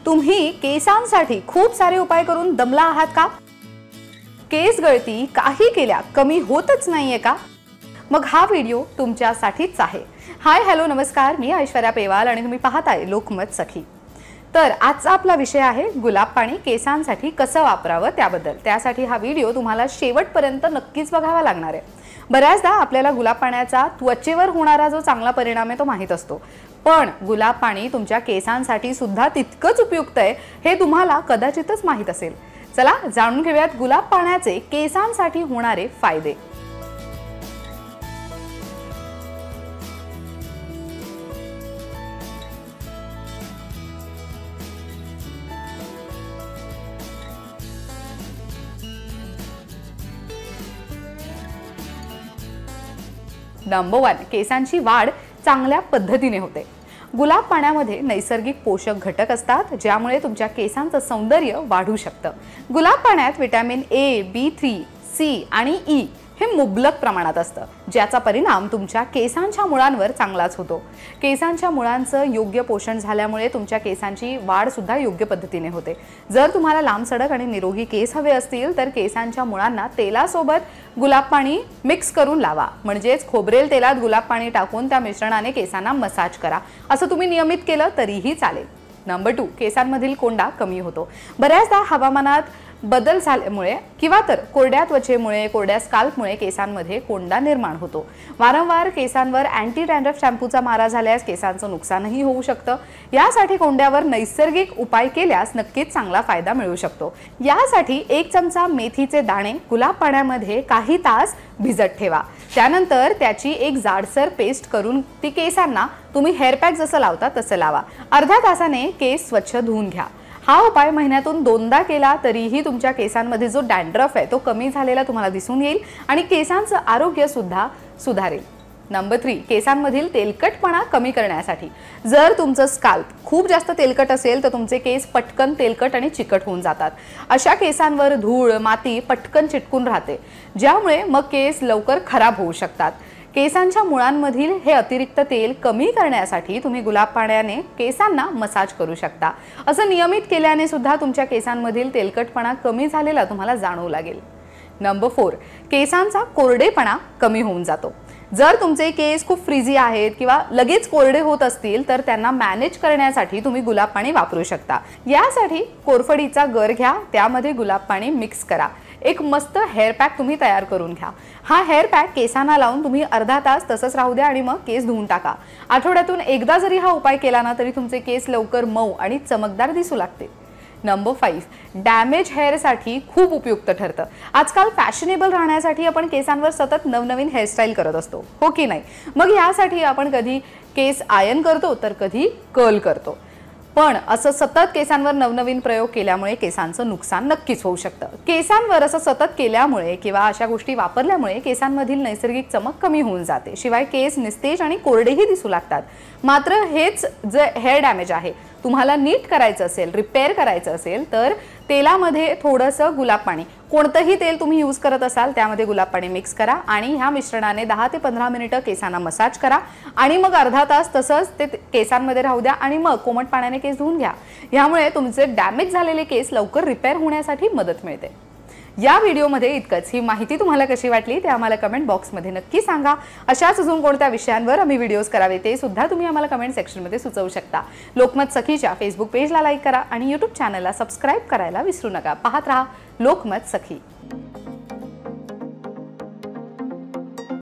तुम्ही केसांसाठी खूप सारे उपाय करून दमला आहात का? केस गळती काही केल्या कमी होतच नाहीये का? मग हा व्हिडिओ तुमच्यासाठीच आहे। हाय हॅलो नमस्कार, मी ऐश्वर्या पेवाल आणि तुम्ही पाहताय लोकमत सखी। तर आजचा आपला विषय आहे गुलाब पाणी केसांसाठी कसं वापरावं त्याबद्दल। त्यासाठी हा व्हिडिओ तुम्हाला शेवटपर्यंत नक्कीच बघावा लागणार आहे। बऱ्याचदा आपल्याला गुलाब पाण्याचा त्वचेवर होणारा जो चांगला परिणाम आहे तो माहित असतो, पण गुलाब पाणी तुमच्या केसांसाठी सुद्धा तितकंच उपयुक्त आहे हे तुम्हाला कदाचितच माहित असेल। चला जाणून घेऊयात गुलाब पाण्याचे केसांसाठी होणारे फायदे। नंबर 1, केसांची वाढ चांगल्या पद्धतीने होते। गुलाब पाण्यामध्ये नैसर्गिक पोषक घटक असतात ज्यामुळे तुमच्या केसांचं सौंदर्य वाढू शकतं। गुलाब पाण्यात विटॅमिन ए, B3, C आणि E हे मुबलक प्रमाणात असतं, ज्याचा परिणाम तुमच्या केसांच्या मुळांवर चांगलाच होतो। केसांच्या मुळांचं योग्य पोषण झाल्यामुळे तुमच्या केसांची वाढ सुद्धा योग्य पद्धतीने होते। जर तुम्हाला लांब सडक आणि निरोगी केस हवे असतील तर केसांच्या मुळांना तेलासोबत गुलाब पाणी मिक्स करून लावा, म्हणजेच खोबरेल तेलात गुलाब पाणी टाकून त्या मिश्रणाने केसांना मसाज करा। असं तुम्ही नियमित केलं तरीही चालेल। नंबर 2, केसांमधील कोंडा कमी होतो। बऱ्याचदा हवामानात बदल झाल्यामुळे किंवा तर कोरड्या त्वचेमुळे, कोरड्या स्काल्पमुळे केसांमध्ये कोंडा निर्माण होतो। वारंवार केसांवर अँटी डॅन्ड्रफ शॅम्पूचा मारा झाल्यास केसांचं नुकसानही होऊ शकतं। यासाठी कोंड्यावर नैसर्गिक उपाय केल्यास नक्कीच चांगला फायदा मिळू शकतो। यासाठी 1 चमचा मेथीचे दाणे गुलाब पाण्यामध्ये काही तास भिजत ठेवा। त्यानंतर त्याची एक जाडसर पेस्ट करून ती केसांना तुम्ही हेअर पॅक जसं लावता तसं लावा। अर्ध्या तासाने केस स्वच्छ धुवून घ्या। हा उपाय महिन्यातून 2दा केला तरीही तुमच्या केसांमध्ये जो डॅन्ड्रफ आहे तो कमी झालेला तुम्हाला दिसून येईल आणि केसांचं आरोग्य सुद्धा सुधारेल। नंबर 3, केसांमधील तेलकटपणा कमी करण्यासाठी। जर तुमचं स्काल्प खूप जास्त तेलकट असेल तर तुमचे केस पटकन तेलकट आणि चिकट होऊन जातात। अशा केसांवर धूळ, माती पटकन चिटकून राहते, ज्यामुळे मग केस लवकर खराब होऊ शकतात। केसांच्या मुळांमधील हे अतिरिक्त तेल कमी करण्यासाठी तुम्ही गुलाब पाण्याने केसांना मसाज करू शकता। असं नियमित केल्याने सुद्धा तुमच्या केसांमधील तेलकटपणा कमी झालेला तुम्हाला जाणवू लागेल। नंबर 4, केसांचा कोरडेपणा कमी होऊन जातो। जर तुमचे केस खूप फ्रीजी आहेत किंवा लगेच कोरडे होत असतील तर त्यांना मॅनेज करण्यासाठी तुम्ही गुलाब पाणी वापरू शकता। यासाठी कोरफडीचा गर घ्या, त्यामध्ये गुलाब पाणी मिक्स करा। एक मस्त हेअर पॅक तुम्ही तयार करून घ्या। हा हेअर पॅक केसांना लावून तुम्ही अर्धा तास तसंच राहू द्या आणि मग केस धुवून टाका। आठवड्यातून एकदा जरी हा उपाय केला ना तरी तुमचे केस लवकर मऊ आणि चमकदार दिसू लागते। नंबर 5, डॅमेज हेअरसाठी खूप उपयुक्त ठरतं। आजकाल फॅशनेबल राहण्यासाठी आपण केसांवर सतत नवनवीन हेअरस्टाईल करत असतो, हो की नाही? मग यासाठी आपण कधी केस आयन करतो तर कधी कर्ल करतो, पण असं सतत केसांवर नवनवीन प्रयोग केल्यामुळे केसांचं नुकसान नक्कीच होऊ शकतं। केसांवर असं सतत केल्यामुळे किंवा अशा गोष्टी वापरल्यामुळे केसांमधील नैसर्गिक चमक कमी होऊन जाते, शिवाय केस निस्तेज आणि कोरडेही दिसू लागतात। मात्र हेच जे हेअर डॅमेज आहे तुम्हाला नीट करायचं असेल, रिपेअर करायचं असेल तर तेलामध्ये थोडंसं गुलाब पाणी, कोणतंही तेल तुम्ही यूज करत असाल त्यामध्ये गुलाब पाणी मिक्स करा आणि ह्या मिश्रणाने 10 ते 15 मिनिटं केसांना मसाज करा आणि मग अर्धा तास तसंच ते केसांमध्ये राहू द्या आणि मग कोमट पाण्याने केस धुवून घ्या। यामुळे तुमचे डॅमेज झालेले केस लवकर रिपेअर होण्यासाठी मदत मिळते। या व्हिडिओमध्ये इतकंच। ही माहिती तुम्हाला कशी वाटली ते आम्हाला कमेंट बॉक्समध्ये नक्की सांगा। अशाच अजून कोणत्या विषयांवर आम्ही व्हिडिओज करावे ते सुद्धा तुम्ही आम्हाला कमेंट सेक्शनमध्ये सुचवू शकता। लोकमत सखीच्या फेसबुक पेजला लाईक करा आणि YouTube चॅनलला सबस्क्राईब करायला विसरू नका। पाहत रहा लोकमत सखी।